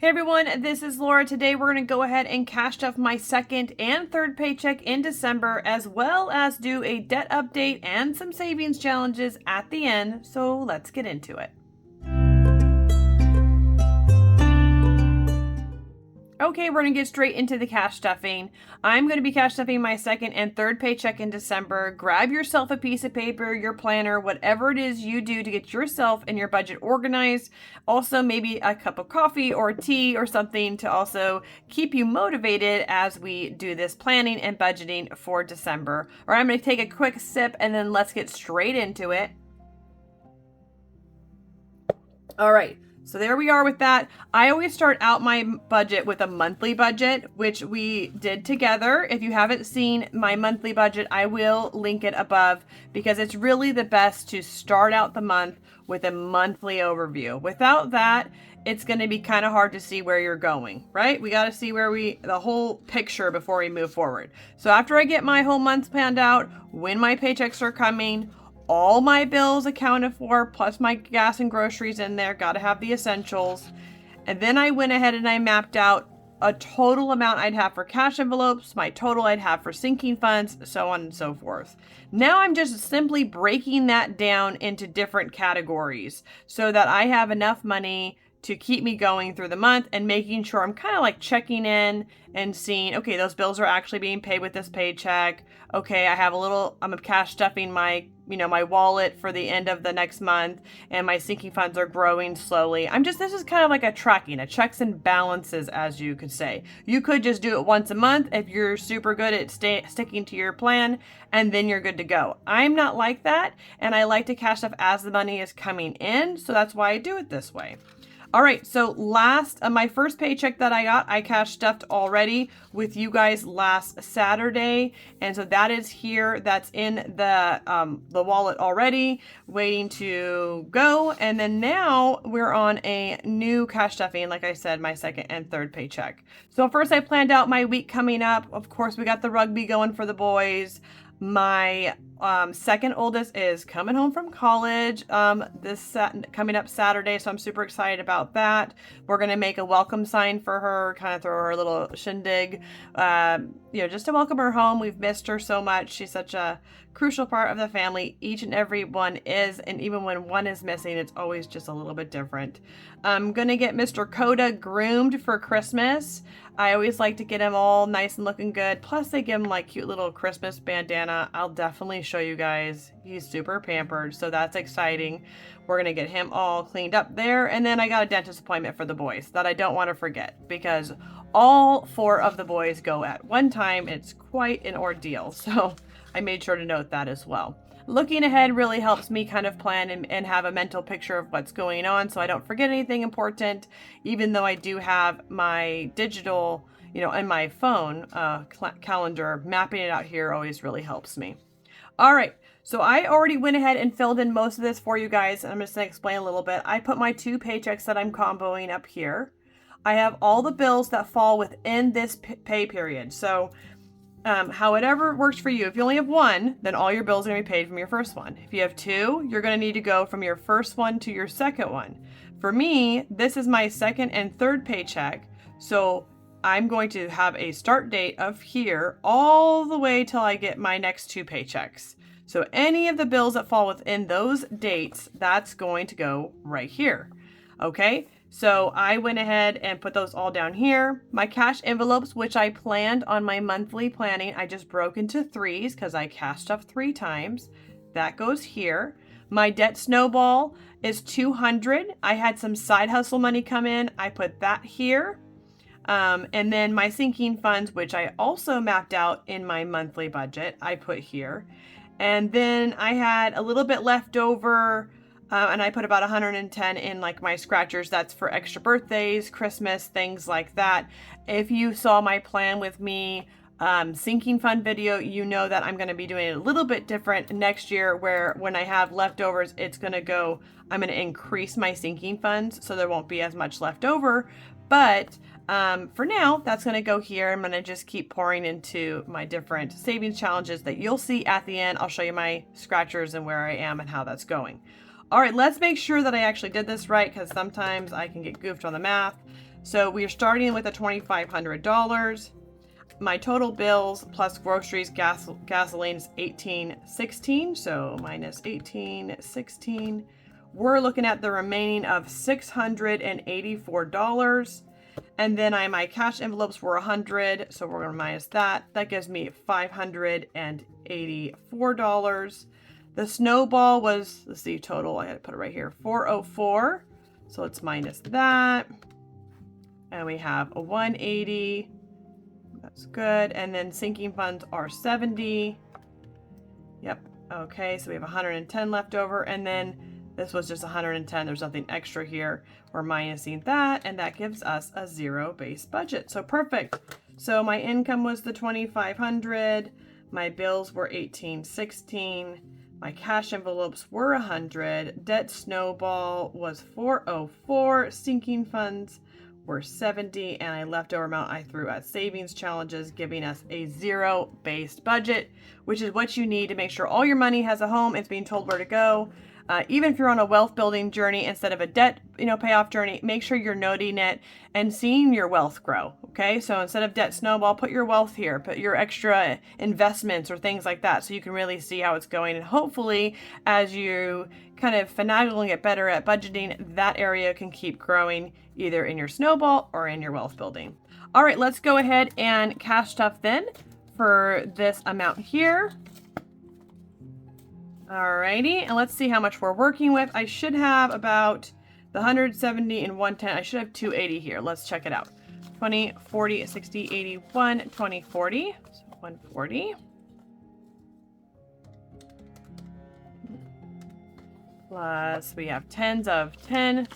Hey everyone, this is Laura. Today we're going to go ahead and cash stuff my second and third paycheck in December, as well as do a debt update and some savings challenges at the end. So let's get into it. Okay, we're going to get straight into the cash stuffing. I'm going to be cash stuffing my second and third paycheck in December. Grab yourself a piece of paper, your planner, whatever it is you do to get yourself and your budget organized. Also, maybe a cup of coffee or tea or something to also keep you motivated as we do this planning and budgeting for December. All right, I'm going to take a quick sip and then let's get straight into it. All right. So there we are with that. I always start out my budget with a monthly budget, which we did together. If you haven't seen my monthly budget, I will link it above because it's really the best to start out the month with a monthly overview. Without that, it's going to be kind of hard to see where you're going, right? We got to see the whole picture before we move forward. So after I get my whole month planned out, when my paychecks are coming, all my bills accounted for, plus my gas and groceries in there, got to have the essentials. And then I went ahead and I mapped out a total amount I'd have for cash envelopes, my total I'd have for sinking funds, so on and so forth. Now I'm just simply breaking that down into different categories so that I have enough money to keep me going through the month and making sure I'm kind of like checking in and seeing, okay, those bills are actually being paid with this paycheck. Okay, I'm cash stuffing my wallet for the end of the next month and my sinking funds are growing slowly. This is kind of like a checks and balances, as you could say. You could just do it once a month if you're super good at sticking to your plan, and then you're good to go. I'm not like that, and I like to cash stuff as the money is coming in, so that's why I do it this way. All right, so my first paycheck that I got, I cash stuffed already with you guys last Saturday, and so that is here. That's in the wallet already, waiting to go. And then now we're on a new cash stuffing, like I said, my second and third paycheck. So first, I planned out my week coming up. Of course, we got the rugby going for the boys. My second oldest is coming home from college coming up Saturday, so I'm super excited about that. We're going to make a welcome sign for her, kind of throw her a little shindig, just to welcome her home. We've missed her so much. She's such a crucial part of the family. Each and every one is, and even when one is missing, it's always just a little bit different. I'm going to get Mr. Coda groomed for Christmas. I always like to get him all nice and looking good. Plus they give him like cute little Christmas bandana. I'll definitely show you guys. He's super pampered, so that's exciting. We're going to get him all cleaned up there. And then I got a dentist appointment for the boys that I don't want to forget because all 4 of the boys go at one time. It's quite an ordeal. So I made sure to note that as well. Looking ahead really helps me kind of plan and have a mental picture of what's going on so I don't forget anything important, even though I do have my digital, in my phone calendar. Mapping it out here always really helps me. All right, so I already went ahead and filled in most of this for you guys, and I'm just going to explain a little bit. I put my 2 paychecks that I'm comboing up here. I have all the bills that fall within this pay period. So however works for you. If you only have 1, then all your bills are going to be paid from your first one. If you have 2, you're going to need to go from your first one to your second one. For me, this is my second and third paycheck. So I'm going to have a start date of here all the way till I get my next 2 paychecks. So any of the bills that fall within those dates, that's going to go right here. Okay. So I went ahead and put those all down here. My cash envelopes, which I planned on my monthly planning, I just broke into 3s because I cash stuffed 3 times. That goes here. My debt snowball is $200. I had some side hustle money come in. I put that here. And then my sinking funds, which I also mapped out in my monthly budget, I put here. And then I had a little bit left over. And I put about 110 in like my scratchers. That's for extra birthdays, Christmas, things like that. If you saw my plan with me sinking fund video, you know that I'm going to be doing it a little bit different next year, where when I have leftovers, I'm going to increase my sinking funds so there won't be as much left over. But for now, that's going to go here. I'm going to just keep pouring into my different savings challenges that you'll see at the end. I'll show you my scratchers and where I am and how that's going. All right, let's make sure that I actually did this right, because sometimes I can get goofed on the math. So we are starting with a $2,500. My total bills plus groceries, gasoline is $1,816. So minus $1,816. We're looking at the remaining of $684. And then my cash envelopes were 100, so we're gonna minus that. That gives me $584. The snowball was, let's see, total, I had to put it right here, 404. So let's minus that. And we have a 180. That's good. And then sinking funds are 70. Yep. Okay, so we have 110 left over. And then this was just 110. There's nothing extra here. We're minusing that, and that gives us a zero base budget. So perfect. So my income was the 2,500. My bills were 1,816. My cash envelopes were 100. Debt snowball was 404. Sinking funds were 70, and I leftover amount I threw at savings challenges, giving us a zero-based budget, which is what you need to make sure all your money has a home. It's being told where to go. Even if you're on a wealth building journey instead of a debt, payoff journey, make sure you're noting it and seeing your wealth grow. Okay, so instead of debt snowball, put your wealth here, put your extra investments or things like that, so you can really see how it's going. And hopefully, as you kind of finagle and get better at budgeting, that area can keep growing either in your snowball or in your wealth building. All right, let's go ahead and cash stuff then for this amount here. Alrighty, and let's see how much we're working with. I should have about the 170 and 110. I should have 280 here. Let's check it out. 20, 40, 60, 81, 20, 40. So 140. Plus we have tens of 10.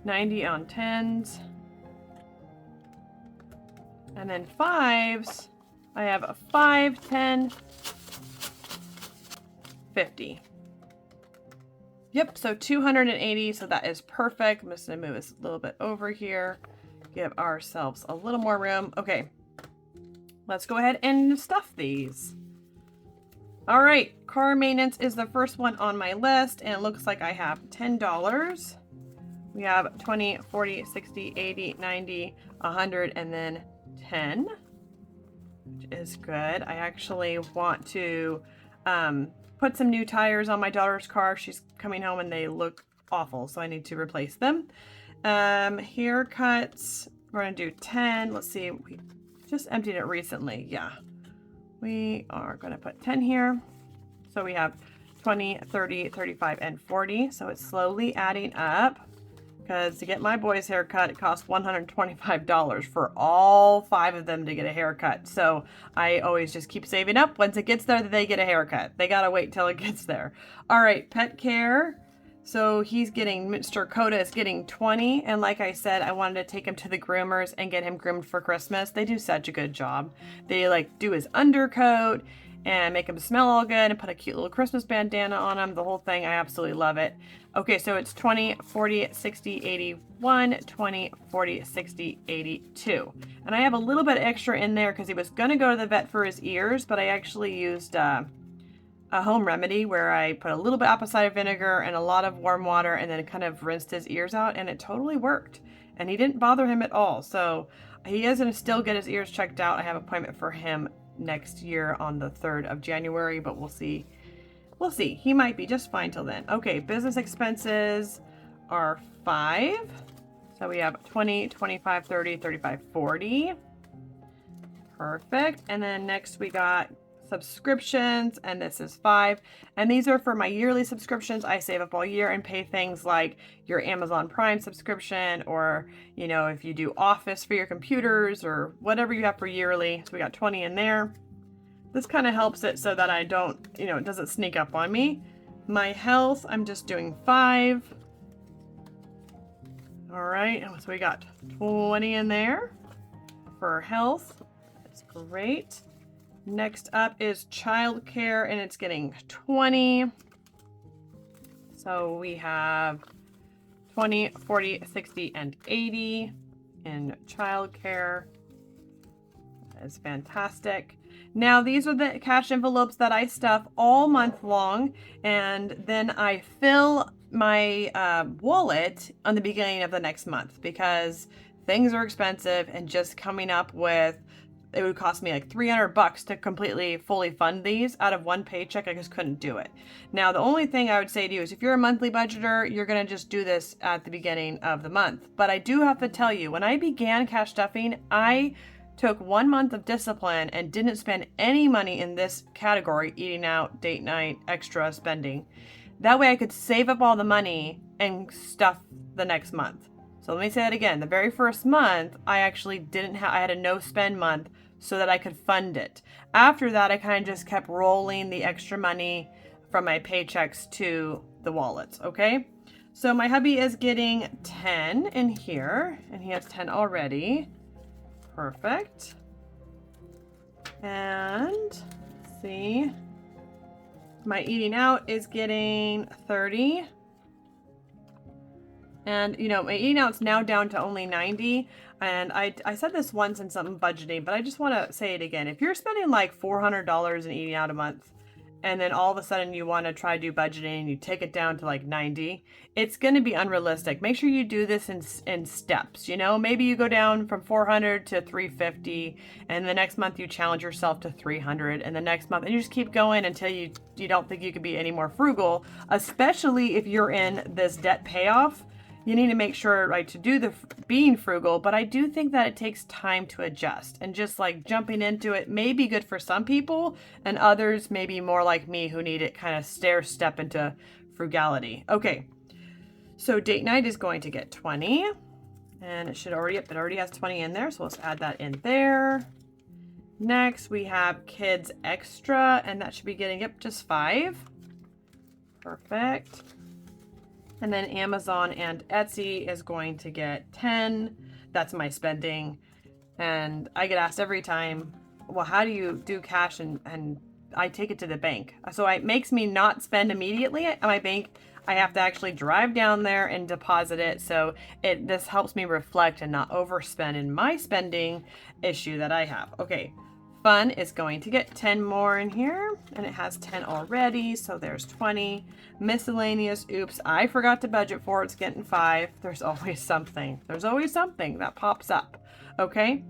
90 on tens. And then fives. I have a 5, 10, 50. Yep, so 280, so that is perfect. I'm just gonna move this a little bit over here, give ourselves a little more room. Okay, let's go ahead and stuff these. All right, car maintenance is the first one on my list, and it looks like I have $10. We have 20, 40, 60, 80, 90, 100, and then 10, which is good. I actually want to put some new tires on my daughter's car. She's coming home and they look awful, so I need to replace them. Haircuts, we're gonna do 10. Let's see, we just emptied it recently. Yeah, we are gonna put 10 here. So we have 20, 30, 35, and 40. So it's slowly adding up, because to get my boy's haircut, it costs $125 for all 5 of them to get a haircut. So I always just keep saving up. Once it gets there, they get a haircut. They gotta wait till it gets there. All right, pet care. So Mr. Coda is getting 20. And like I said, I wanted to take him to the groomers and get him groomed for Christmas. They do such a good job. They do his undercoat and make him smell all good and put a cute little Christmas bandana on him. The whole thing, I absolutely love it. Okay, so it's 20, 40, 60, 81, 20, 40, 60, 82. And I have a little bit extra in there because he was gonna go to the vet for his ears, but I actually used a home remedy where I put a little bit apple cider vinegar and a lot of warm water and then kind of rinsed his ears out, and it totally worked. And he didn't bother him at all. So he is gonna still get his ears checked out. I have an appointment for him next year on the 3rd of January, but we'll see. We'll see. He might be just fine till then. Okay, business expenses are 5. So we have 20, 25, 30, 35, 40. Perfect. And then next we got subscriptions, and this is 5. And these are for my yearly subscriptions. I save up all year and pay things like your Amazon Prime subscription, or, if you do Office for your computers or whatever you have for yearly. So we got 20 in there. This kind of helps it so that I don't, it doesn't sneak up on me. My health, I'm just doing 5. All right, so we got 20 in there for health. That's great. Next up is childcare, and it's getting 20. So we have 20, 40, 60, and 80 in childcare. That is fantastic. Now, these are the cash envelopes that I stuff all month long, and then I fill my wallet on the beginning of the next month because things are expensive, and just coming up with, it would cost me like $300 to completely fully fund these out of one paycheck. I just couldn't do it. Now, the only thing I would say to you is if you're a monthly budgeter, you're going to just do this at the beginning of the month. But I do have to tell you, when I began cash stuffing, I took 1 month of discipline and didn't spend any money in this category, eating out, date night, extra spending. That way I could save up all the money and stuff the next month. So let me say that again. The very first month, I actually I had a no spend month so that I could fund it. After that, I kind of just kept rolling the extra money from my paychecks to the wallets, okay? So my hubby is getting 10 in here, and he has 10 already. Perfect. And let's see. My eating out is getting 30. And, you know, my eating out's now down to only 90. And I said this once in something budgeting, but I just want to say it again. If you're spending like $400 in eating out a month, and then all of a sudden you want to try to do budgeting and you take it down to like 90, it's going to be unrealistic. Make sure you do this in steps. You know, maybe you go down from 400 to 350, and the next month you challenge yourself to 300, and the next month, and you just keep going until you don't think you could be any more frugal, especially if you're in this debt payoff. You need to make sure, right, to do the being frugal, but I do think that it takes time to adjust, and just like jumping into it may be good for some people, and others may be more like me who need it kind of step into frugality. Okay, so date night is going to get 20, and it already has 20 in there, so let's add that in there. Next, we have kids extra, and that should be getting, yep, just 5. Perfect. And then Amazon and Etsy is going to get 10. That's my spending. And I get asked every time, well, how do you do cash? And I take it to the bank. So it makes me not spend immediately at my bank. I have to actually drive down there and deposit it. So this helps me reflect and not overspend in my spending issue that I have. Okay. Fun is going to get 10 more in here, and it has 10 already, so there's 20. Miscellaneous, oops, I forgot to budget for it. It's getting 5. There's always something. There's always something that pops up. Okay.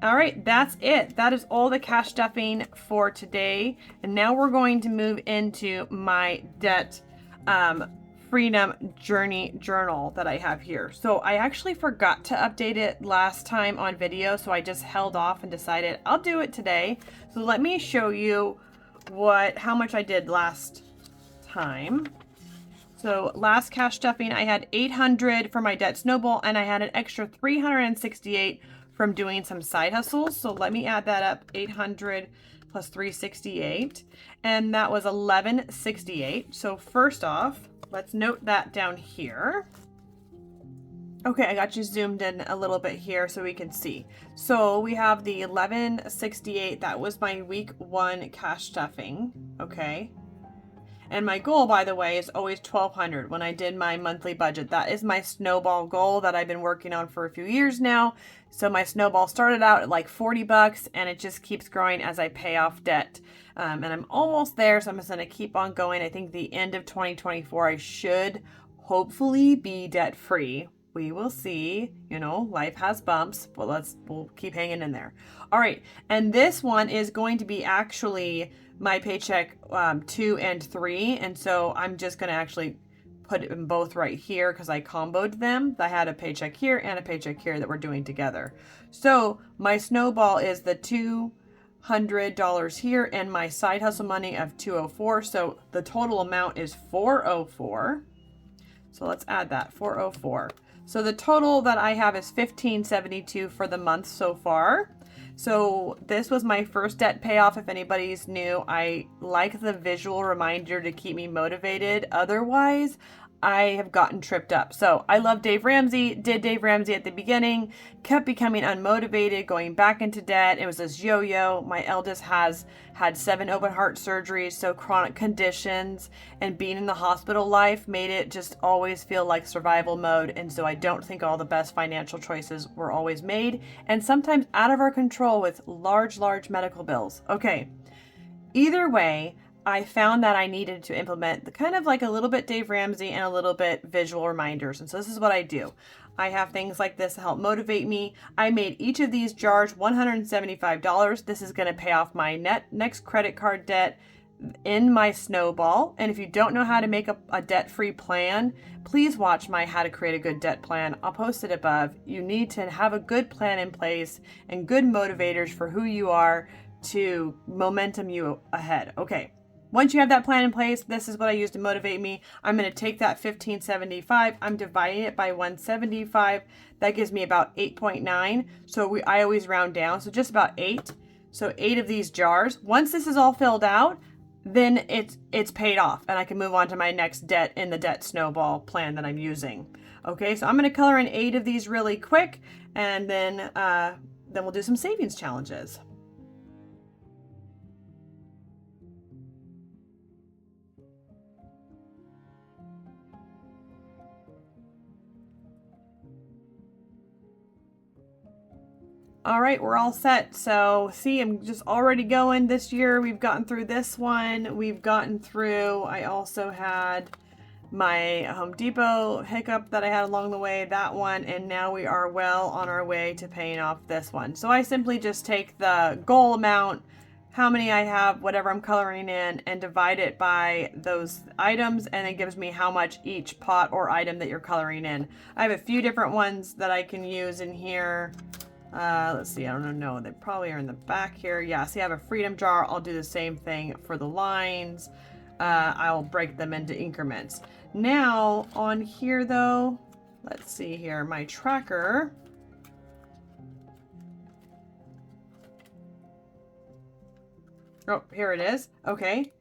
All right, that's it. That is all the cash stuffing for today. And now we're going to move into my debt freedom journey journal that I have here. So I actually forgot to update it last time on video, so I just held off and decided I'll do it today. So let me show you how much I did last time. So last cash stuffing, I had 800 for my debt snowball, and I had an extra 368 from doing some side hustles. So let me add that up. 800 plus 368, and that was 1168. So first off, let's note that down here. Okay, I got you zoomed in a little bit here so we can see. So we have the 1168. That was my week 1 cash stuffing. Okay. And my goal, by the way, is always 1,200 when I did my monthly budget. That is my snowball goal that I've been working on for a few years now. So my snowball started out at like $40, and it just keeps growing as I pay off debt. And I'm almost there, so I'm just going to keep on going. I think the end of 2024, I should hopefully be debt free. We will see. You know, life has bumps, but we'll keep hanging in there. All right, and this one is going to be actually my paycheck 2 and 3, and so I'm just going to actually put them both right here because I comboed them. I had a paycheck here and a paycheck here that we're doing together. So my snowball is the $200 here and my side hustle money of $204. So the total amount is $404. So let's add that, $404. So the total that I have is $1,572 for the month so far. So this was my first debt payoff. If anybody's new, I like the visual reminder to keep me motivated. Otherwise, I have gotten tripped up. So I love Dave Ramsey, did Dave Ramsey at the beginning, kept becoming unmotivated, going back into debt. It was this yo-yo. My eldest has had 7 open heart surgeries, so chronic conditions and being in the hospital life made it just always feel like survival mode. And so I don't think all the best financial choices were always made, and sometimes out of our control with large medical bills. Okay, either way, I found that I needed to implement the kind of like a little bit Dave Ramsey and a little bit visual reminders. And so this is what I do. I have things like this to help motivate me. I made each of these jars $175. This is going to pay off my next credit card debt in my snowball. And if you don't know how to make a debt-free plan, please watch my How to Create a Good Debt Plan. I'll post it above. You need to have a good plan in place and good motivators for who you are to momentum you ahead. Okay. Once you have that plan in place, this is what I use to motivate me. I'm going to take that 1575. I'm dividing it by 175. That gives me about 8.9. So I always round down. So just about 8. So 8 of these jars. Once this is all filled out, then it's paid off and I can move on to my next debt in the debt snowball plan that I'm using. Okay, so I'm going to color in 8 of these really quick, and then we'll do some savings challenges. All right, we're all set. So see, I'm just already going this year. We've gotten through this one. We've gotten through, I also had my Home Depot hiccup that I had along the way, that one, and now we are well on our way to paying off this one. So I simply just take the goal amount, how many I have, whatever I'm coloring in, and divide it by those items, and it gives me how much each pot or item that you're coloring in. I have a few different ones that I can use in here. Let's see, I don't know, they probably are in the back here. Yeah, see, I have a freedom jar. I'll do the same thing for the lines. I'll break them into increments. Now, on here though, let's see here, my tracker. Oh, here it is. Okay,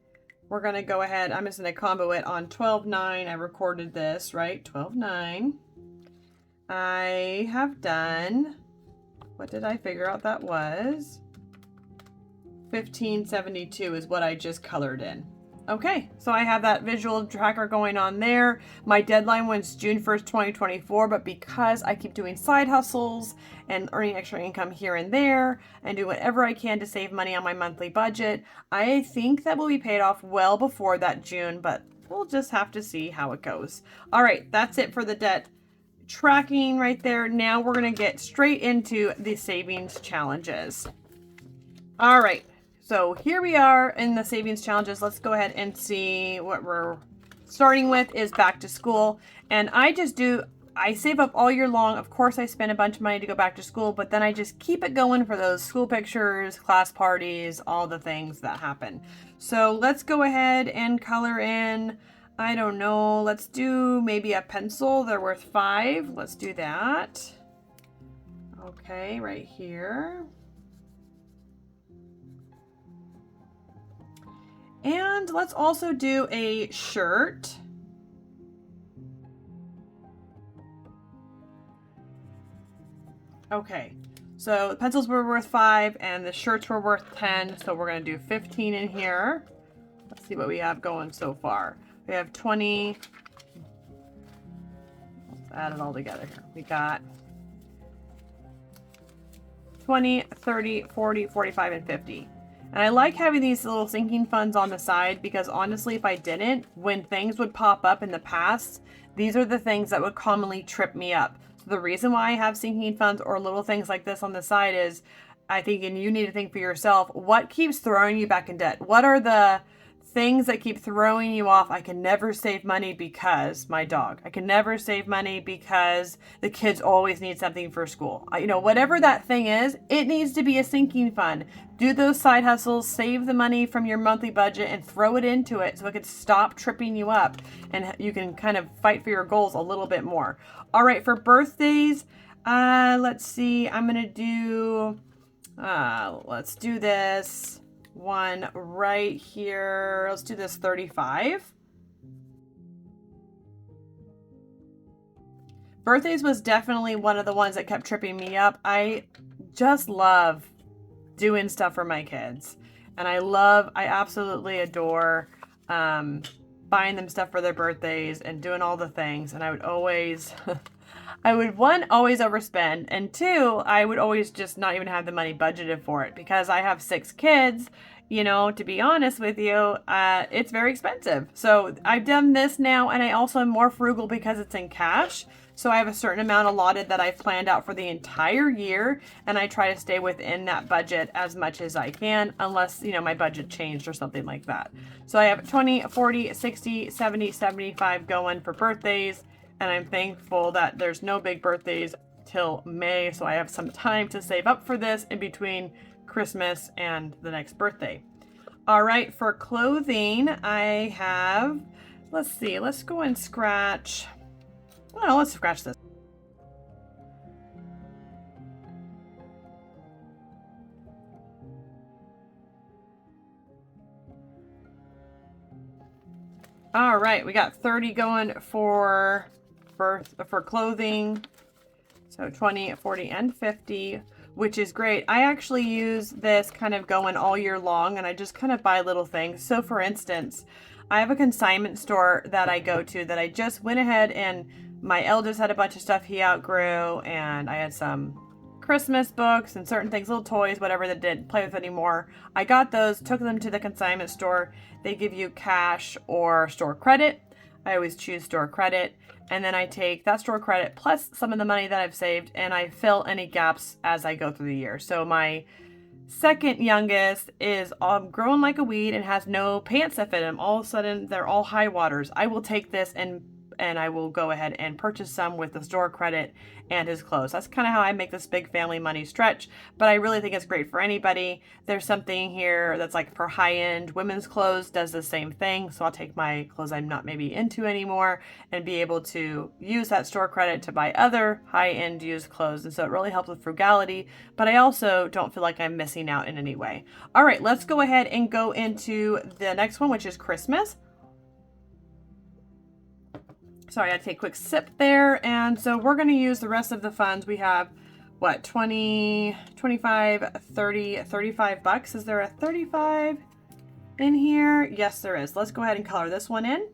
we're gonna go ahead. I'm just gonna combo it on 12/9. I recorded this, right? 12/9. I have done, what did I figure out that was? 1572 is what I just colored in. Okay, so I have that visual tracker going on there. My deadline was June 1st, 2024, but because I keep doing side hustles and earning extra income here and there and do whatever I can to save money on my monthly budget, I think that will be paid off well before that June, but we'll just have to see how it goes. All right, that's it for the debt tracking right there. Now we're going to get straight into the savings challenges. All right. So here we are in the savings challenges. Let's go ahead and see what we're starting with is back to school. And I save up all year long. Of course, I spend a bunch of money to go back to school, but then I just keep it going for those school pictures, class parties, all the things that happen. So let's go ahead and color in, I don't know, let's do maybe a pencil. They're worth 5. Let's do that. Okay, right here. And let's also do a shirt. Okay, so the pencils were worth 5 and the shirts were worth 10. So we're going to do 15 in here. Let's see what we have going so far. We have 20. Let's add it all together here. We got 20, 30, 40, 45, and 50. And I like having these little sinking funds on the side because honestly, if I didn't, when things would pop up in the past, these are the things that would commonly trip me up. So the reason why I have sinking funds or little things like this on the side is I think, and you need to think for yourself, what keeps throwing you back in debt? What are the things that keep throwing you off? I can never save money because my dog. I can never save money because the kids always need something for school. Whatever that thing is, it needs to be a sinking fund. Do those side hustles, save the money from your monthly budget and throw it into it so it can stop tripping you up and you can kind of fight for your goals a little bit more. All right, for birthdays, let's see. I'm going to do, let's do this one right here. Let's do this 35. Birthdays was definitely one of the ones that kept tripping me up. I just love doing stuff for my kids. And I absolutely adore buying them stuff for their birthdays and doing all the things. And I would always, one, always overspend. And 2, I would always just not even have the money budgeted for it because I have 6 kids. you know, to be honest with you, it's very expensive. So I've done this now, and I also am more frugal because it's in cash. So I have a certain amount allotted that I've planned out for the entire year, and I try to stay within that budget as much as I can, unless, you know, my budget changed or something like that. So I have 20, 40, 60, 70, 75 going for birthdays, and I'm thankful that there's no big birthdays till May, so I have some time to save up for this in between Christmas and the next birthday. All right, for clothing, I have, let's see, let's go and scratch. Oh, let's scratch this. All right, we got 30 going for clothing. So 20, 40, and 50, which is great. I actually use this kind of going all year long, and I just kind of buy little things. So for instance, I have a consignment store that I go to that I just went ahead, and my eldest had a bunch of stuff he outgrew, and I had some Christmas books and certain things, little toys, whatever, that didn't play with anymore. I got those, took them to the consignment store. They give you cash or store credit. I always choose store credit. And then I take that store credit plus some of the money that I've saved, and I fill any gaps as I go through the year. So my second youngest is growing like a weed and has no pants that fit him. All of a sudden, they're all high waters. I will take this and I will go ahead and purchase some with the store credit and his clothes. That's kind of how I make this big family money stretch, but I really think it's great for anybody. There's something here that's like for high-end women's clothes, does the same thing. So I'll take my clothes I'm not maybe into anymore and be able to use that store credit to buy other high-end used clothes. And so it really helps with frugality, but I also don't feel like I'm missing out in any way. All right, let's go ahead and go into the next one, which is Christmas. Sorry, I had to take a quick sip there. And so we're going to use the rest of the funds. We have, what, 20, 25, 30, 35 bucks. Is there a 35 in here? Yes, there is. Let's go ahead and color this one in.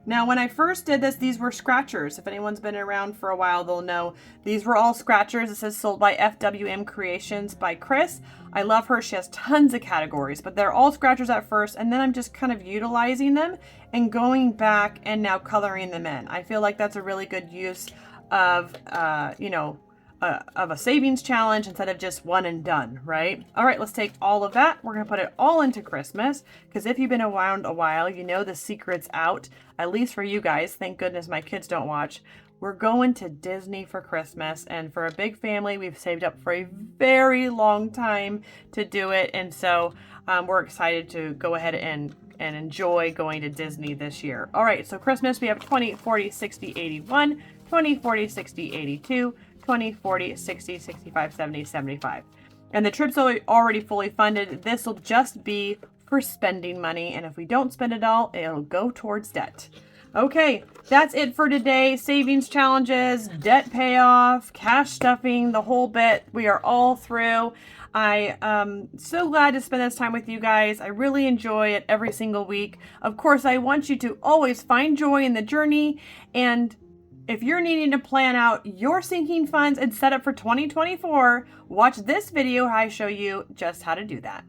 Now, when I first did this, these were scratchers. If anyone's been around for a while, they'll know these were all scratchers. It says sold by FWM Creations by Chris. I love her. She has tons of categories, but they're all scratchers at first, and then I'm just kind of utilizing them and going back and now coloring them in. I feel like that's a really good use of, of a savings challenge instead of just one and done, right? All right, let's take all of that. We're going to put it all into Christmas, because if you've been around a while, you know the secret's out, at least for you guys. Thank goodness my kids don't watch. We're going to Disney for Christmas, and for a big family, we've saved up for a very long time to do it, and so we're excited to go ahead and enjoy going to Disney this year. All right, so Christmas, we have 20, 40, 60, 81, 20, 40, 60, 82, 20, 40, 60, 65, 70, 75. And the trip's already fully funded. This will just be for spending money, and if we don't spend it all, it'll go towards debt. Okay, that's it for today. Savings challenges, debt payoff, cash stuffing, the whole bit. We are all through. I am so glad to spend this time with you guys. I really enjoy it every single week. Of course, I want you to always find joy in the journey, and if you're needing to plan out your sinking funds and set up for 2024, watch this video how I show you just how to do that.